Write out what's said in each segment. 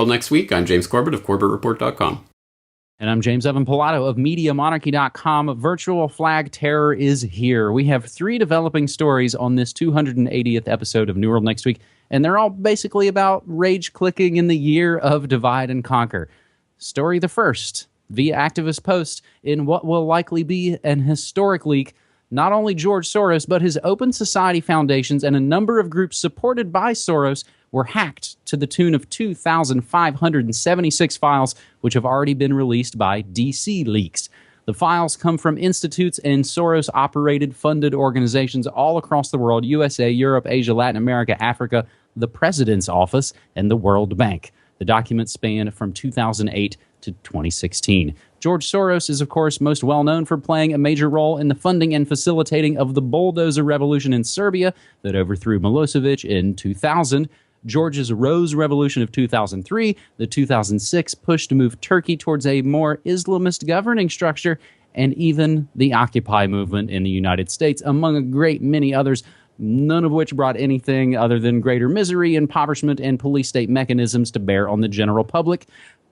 World Next Week. I'm James Corbett of CorbettReport.com. And I'm James Evan Pilato of MediaMonarchy.com. Virtual flag terror is here. We have 3 developing stories on this 280th episode of New World Next Week, and they're all basically about rage-clicking in the year of divide and conquer. Story the first, via activist post, in what will likely be an historic leak, not only George Soros, but his Open Society foundations and a number of groups supported by Soros were hacked to the tune of 2,576 files, which have already been released by DC Leaks. The files come from institutes and Soros-operated funded organizations all across the world: USA, Europe, Asia, Latin America, Africa, the President's Office, and the World Bank. The documents span from 2008 to 2016. George Soros is, of course, most well known for playing a major role in the funding and facilitating of the bulldozer revolution in Serbia that overthrew Milosevic in 2000. George's Rose Revolution of 2003, the 2006 push to move Turkey towards a more Islamist governing structure, and even the Occupy movement in the United States, among a great many others, none of which brought anything other than greater misery, impoverishment, and police state mechanisms to bear on the general public.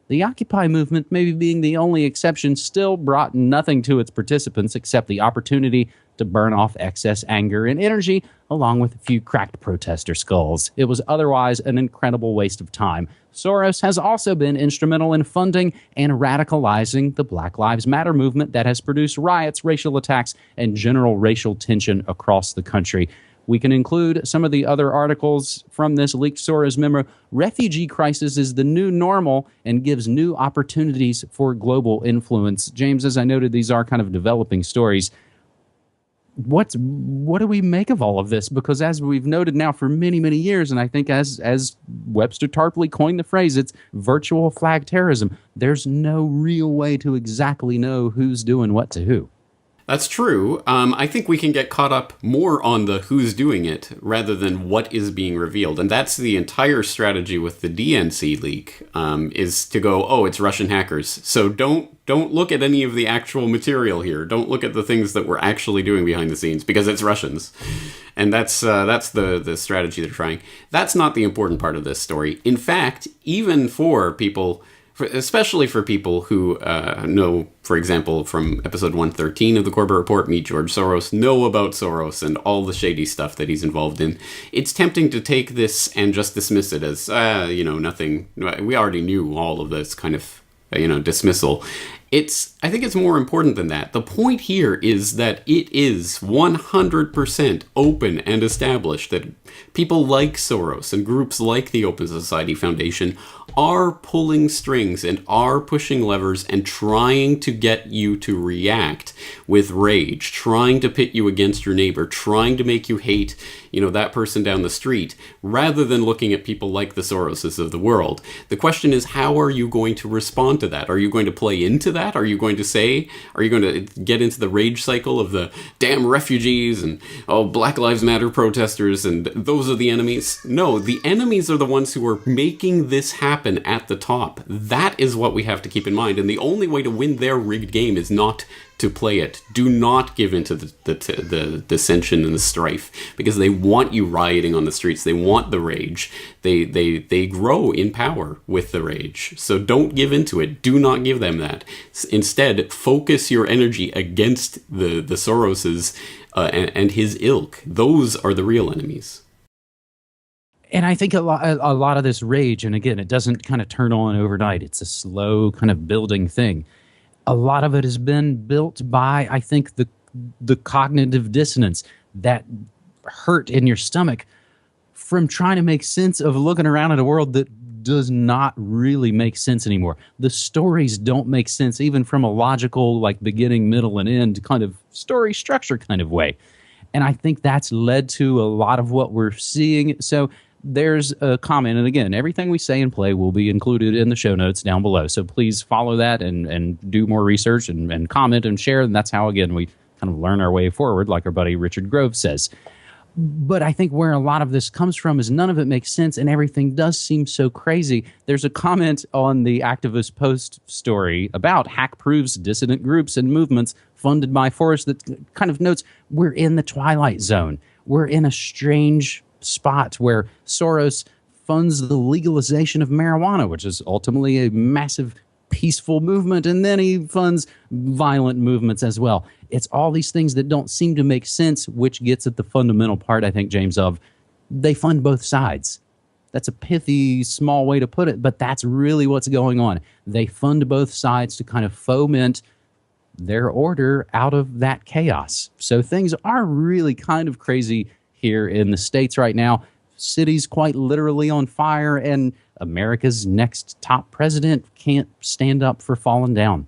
The Occupy movement, maybe being the only exception, still brought nothing to its participants except the opportunity to burn off excess anger and energy, along with a few cracked protester skulls. It was otherwise an incredible waste of time. Soros has also been instrumental in funding and radicalizing the Black Lives Matter movement that has produced riots, racial attacks, and general racial tension across the country. We can include some of the other articles from this leaked Soros memo. Refugee crisis is the new normal and gives new opportunities for global influence. James, as I noted, these are kind of developing stories. What do we make of all of this? Because as we've noted now for many, many years, and I think as Webster Tarpley coined the phrase, it's virtual flag terrorism. There's no real way to exactly know who's doing what to who. That's true. I think we can get caught up more on the who's doing it rather than what is being revealed. And that's the entire strategy with the DNC leak, is to go, oh, it's Russian hackers. So don't look at any of the actual material here. Don't look at the things that we're actually doing behind the scenes because it's Russians. And that's the strategy they're trying. That's not the important part of this story. In fact, even for people, especially for people who know, for example, from episode 113 of the Corbett Report, Meet George Soros, know about Soros and all the shady stuff that he's involved in, it's tempting to take this and just dismiss it as, nothing. We already knew all of this kind of, dismissal. I think it's more important than that. The point here is that it is 100% open and established that people like Soros and groups like the Open Society Foundation are pulling strings and are pushing levers and trying to get you to react with rage, trying to pit you against your neighbor, trying to make you hate, that person down the street, rather than looking at people like the Soroses of the world. The question is, how are you going to respond to that? Are you going to play into that? Are you going to get into the rage cycle of the damn refugees and Black Lives Matter protesters and those are the enemies? No, the enemies are the ones who are making this happen at the top. That is what we have to keep in mind. And the only way to win their rigged game is not to play it. Do not give in to the dissension and the strife, because they want you rioting on the streets. They want the rage. They grow in power with the rage. So don't give into it. Do not give them that. Instead, focus your energy against the Soroses and his ilk. Those are the real enemies. And I think a lot of this rage, and again, it doesn't kind of turn on overnight. It's a slow kind of building thing. A lot of it has been built by, I think, the cognitive dissonance, that hurt in your stomach from trying to make sense of looking around at a world that does not really make sense anymore. The stories don't make sense, even from a logical, like beginning, middle, and end kind of story structure kind of way. And I think that's led to a lot of what we're seeing. So there's a comment, and again, everything we say and play will be included in the show notes down below. So please follow that and do more research and comment and share. And that's how, again, we kind of learn our way forward, like our buddy Richard Grove says. But I think where a lot of this comes from is none of it makes sense, and everything does seem so crazy. There's a comment on the activist post story about hack proofs, dissident groups, and movements funded by Forrest that kind of notes we're in the twilight zone. We're in a strange spot where Soros funds the legalization of marijuana, which is ultimately a massive peaceful movement, and then he funds violent movements as well. It's all these things that don't seem to make sense, which gets at the fundamental part, I think, James, of they fund both sides. That's a pithy, small way to put it, but that's really what's going on. They fund both sides to kind of foment their order out of that chaos. So things are really kind of crazy here in the States right now. Cities quite literally on fire, and America's next top president can't stand up for falling down.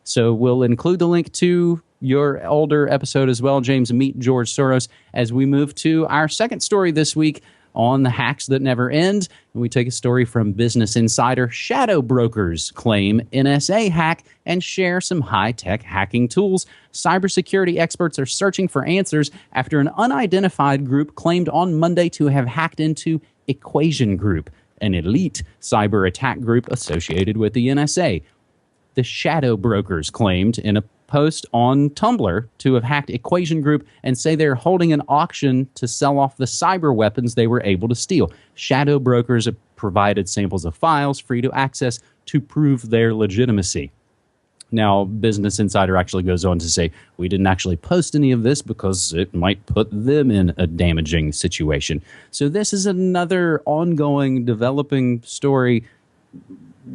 So we'll include the link to your older episode as well, James, Meet George Soros, as we move to our second story this week on the hacks that never end. And we take a story from Business Insider. Shadow brokers claim NSA hack and share some high-tech hacking tools. Cybersecurity experts are searching for answers after an unidentified group claimed on Monday to have hacked into Equation Group, an elite cyber attack group associated with the NSA. The shadow brokers claimed in a post on Tumblr to have hacked Equation Group and say they're holding an auction to sell off the cyber weapons they were able to steal. Shadow brokers have provided samples of files free to access to prove their legitimacy. Now, Business Insider actually goes on to say, we didn't actually post any of this because it might put them in a damaging situation. So this is another ongoing, developing story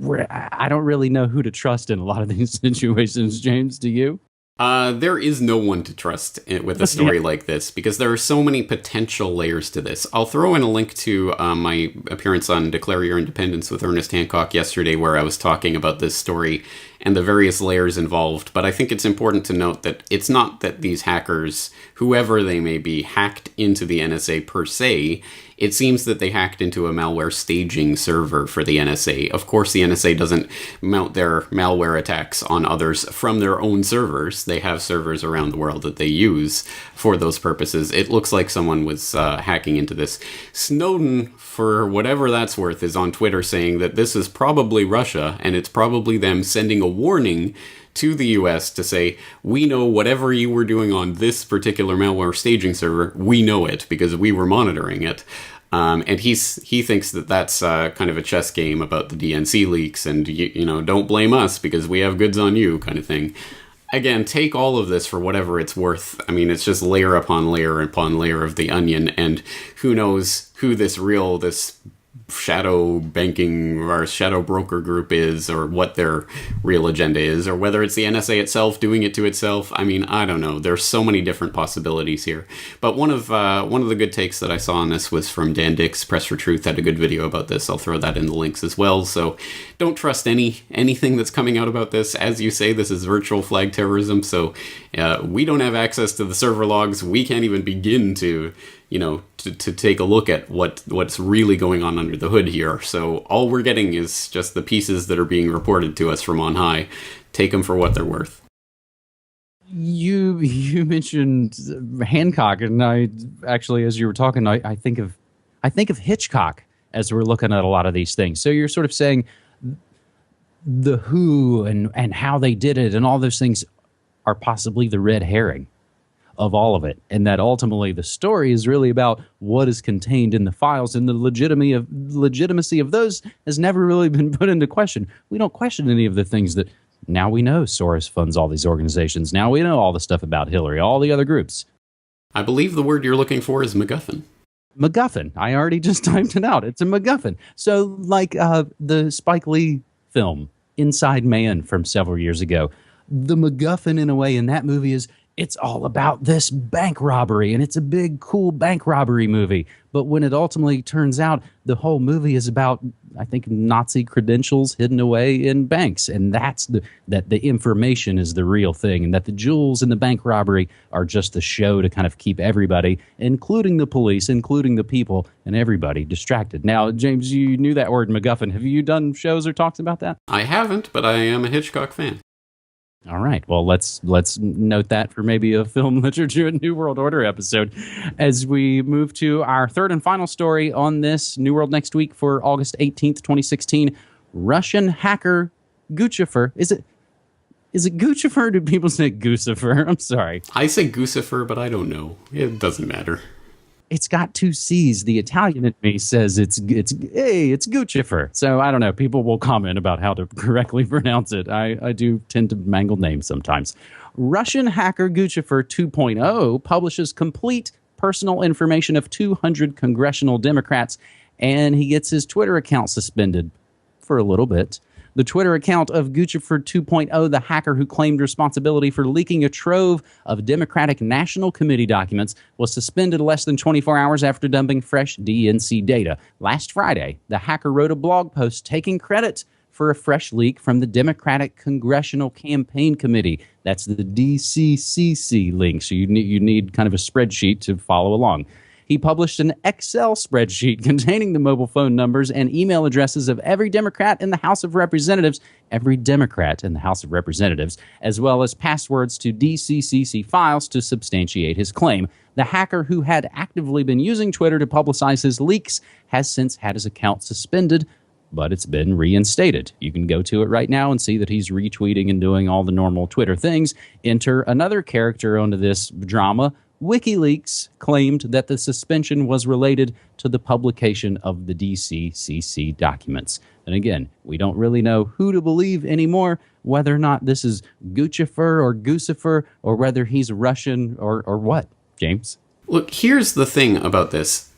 where I don't really know who to trust in a lot of these situations. James, do you? There is no one to trust with a story like this because there are so many potential layers to this. I'll throw in a link to my appearance on Declare Your Independence with Ernest Hancock yesterday, where I was talking about this story and the various layers involved. But I think it's important to note that it's not that these hackers, whoever they may be, hacked into the NSA per se. It seems that they hacked into a malware staging server for the NSA. Of course, the NSA doesn't mount their malware attacks on others from their own servers. They have servers around the world that they use for those purposes. It looks like someone was hacking into this. Snowdon, for whatever that's worth, is on Twitter saying that this is probably Russia, and it's probably them sending a warning to the US to say, we know whatever you were doing on this particular malware staging server, we know it because we were monitoring it. And he thinks that that's kind of a chess game about the DNC leaks and, you know, don't blame us because we have goods on you kind of thing. Again, take all of this for whatever it's worth. I mean, it's just layer upon layer of the onion, and who knows who this shadow banking or shadow broker group is, or what their real agenda is, or whether it's the NSA itself doing it to itself. I mean, I don't know. There's so many different possibilities here. But one of the good takes that I saw on this was from Dan Dix. Press for Truth had a good video about this. I'll throw that in the links as well. So don't trust anything that's coming out about this. As you say, this is virtual flag terrorism. So we don't have access to the server logs. We can't even begin to take a look at what's really going on under the hood here. So all we're getting is just the pieces that are being reported to us from on high. Take them for what they're worth. You mentioned Hancock, and I actually, as you were talking, I think of Hitchcock as we're looking at a lot of these things. So you're sort of saying the who and how they did it and all those things are possibly the red herring of all of it, and that ultimately the story is really about what is contained in the files, and the legitimacy of those has never really been put into question. We don't question any of the things that now we know. Soros funds all these organizations. Now we know all the stuff about Hillary, all the other groups. I believe the word you're looking for is MacGuffin. MacGuffin. I already just typed it out. It's a MacGuffin. So like the Spike Lee film Inside Man from several years ago, the MacGuffin in a way in that movie is it's all about this bank robbery, and it's a big, cool bank robbery movie. But when it ultimately turns out the whole movie is about, I think, Nazi credentials hidden away in banks, and that the information is the real thing, and that the jewels in the bank robbery are just the show to kind of keep everybody, including the police, including the people, and everybody distracted. Now, James, you knew that word MacGuffin. Have you done shows or talks about that? I haven't, but I am a Hitchcock fan. All right. Well, let's note that for maybe a film literature and New World Order episode. As we move to our third and final story on this New World Next Week for August 18th, 2016, Russian hacker Guccifer. Is it Guccifer or do people say Goosifer? I'm sorry. I say Goosifer, but I don't know. It doesn't matter. It's got two C's. The Italian in me says it's Guccifer. So I don't know. People will comment about how to correctly pronounce it. I do tend to mangle names sometimes. Russian hacker Guccifer 2.0 publishes complete personal information of 200 congressional Democrats, and he gets his Twitter account suspended for a little bit. The Twitter account of Guccifer 2.0, the hacker who claimed responsibility for leaking a trove of Democratic National Committee documents, was suspended less than 24 hours after dumping fresh DNC data. Last Friday, the hacker wrote a blog post taking credit for a fresh leak from the Democratic Congressional Campaign Committee. That's the DCCC link, so you need kind of a spreadsheet to follow along. He published an Excel spreadsheet containing the mobile phone numbers and email addresses of every Democrat in the House of Representatives, as well as passwords to DCCC files to substantiate his claim. The hacker, who had actively been using Twitter to publicize his leaks, has since had his account suspended, but it's been reinstated. You can go to it right now and see that he's retweeting and doing all the normal Twitter things. Enter another character onto this drama. WikiLeaks claimed that the suspension was related to the publication of the DCCC documents. And again, we don't really know who to believe anymore, whether or not this is Guccifer or Guccifer, or whether he's Russian or what, James? Look, here's the thing about this.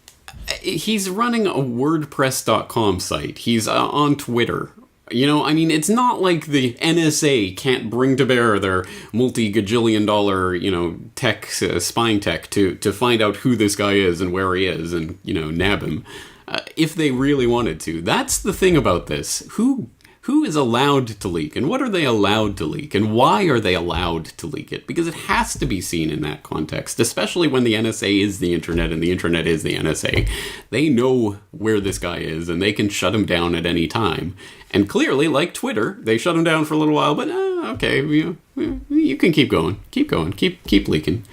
He's running a WordPress.com site. He's on Twitter. You know, I mean, it's not like the NSA can't bring to bear their multi-gajillion dollar, tech, spying tech to find out who this guy is and where he is and, nab him. If they really wanted to. That's the thing about this. Who is allowed to leak, and what are they allowed to leak, and why are they allowed to leak it? Because it has to be seen in that context, especially when the NSA is the internet and the internet is the NSA. They know where this guy is, and they can shut him down at any time. And clearly, like Twitter, they shut him down for a little while, but okay, you can keep going, keep leaking.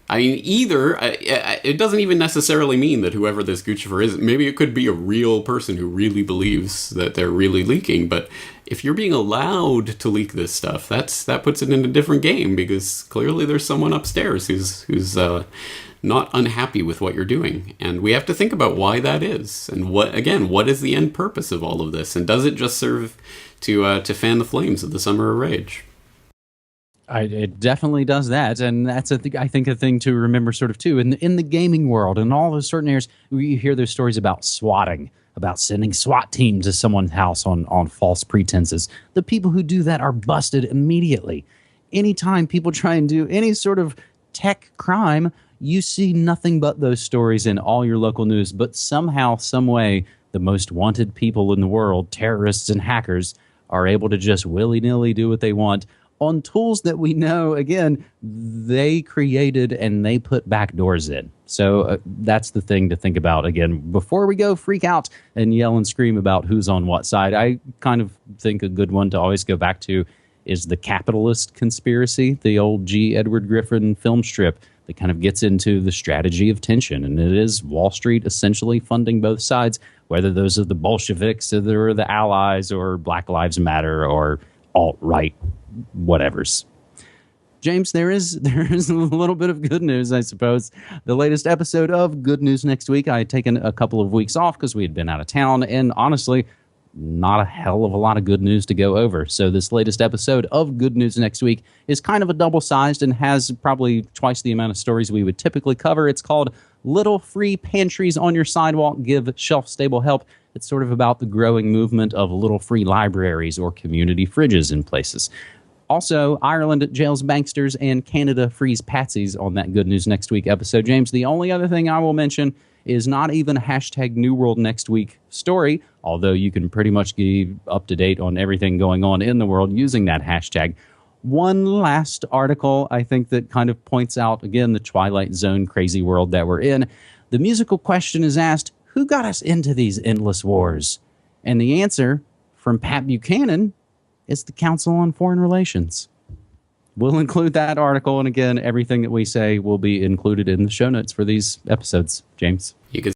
I mean, either, it doesn't even necessarily mean that whoever this Guccifer is, maybe it could be a real person who really believes that they're really leaking, but if you're being allowed to leak this stuff, that puts it in a different game, because clearly there's someone upstairs who's not unhappy with what you're doing, and we have to think about why that is, and what is the end purpose of all of this, and does it just serve to fan the flames of the Summer of Rage? It definitely does that, and that's I think a thing to remember sort of too. In the gaming world and all those certain areas, you hear those stories about swatting, about sending SWAT teams to someone's house on false pretenses. The people who do that are busted immediately. Anytime people try and do any sort of tech crime, you see nothing but those stories in all your local news. But somehow, some way, the most wanted people in the world, terrorists and hackers, are able to just willy-nilly do what they want on tools that we know, again, they created and they put backdoors in. So that's the thing to think about. Again, before we go freak out and yell and scream about who's on what side, I kind of think a good one to always go back to is the capitalist conspiracy, the old G. Edward Griffin film strip that kind of gets into the strategy of tension. And it is Wall Street essentially funding both sides, whether those are the Bolsheviks or the Allies or Black Lives Matter or alt-right whatevers. James, there is a little bit of good news, I suppose. The latest episode of Good News Next Week, I had taken a couple of weeks off because we had been out of town, and honestly, not a hell of a lot of good news to go over. So this latest episode of Good News Next Week is kind of a double-sized and has probably twice the amount of stories we would typically cover. It's called Little Free Pantries on Your Sidewalk Give Shelf-Stable Help. It's sort of about the growing movement of little free libraries or community fridges in places. Also, Ireland jails banksters and Canada frees patsies on that Good News Next Week episode. James, the only other thing I will mention is not even a hashtag New World Next Week story, although you can pretty much be up to date on everything going on in the world using that hashtag. One last article, I think, that kind of points out, again, the Twilight Zone crazy world that we're in. The musical question is asked, who got us into these endless wars? And the answer from Pat Buchanan is the Council on Foreign Relations. We'll include that article, and again, everything that we say will be included in the show notes for these episodes. James? You can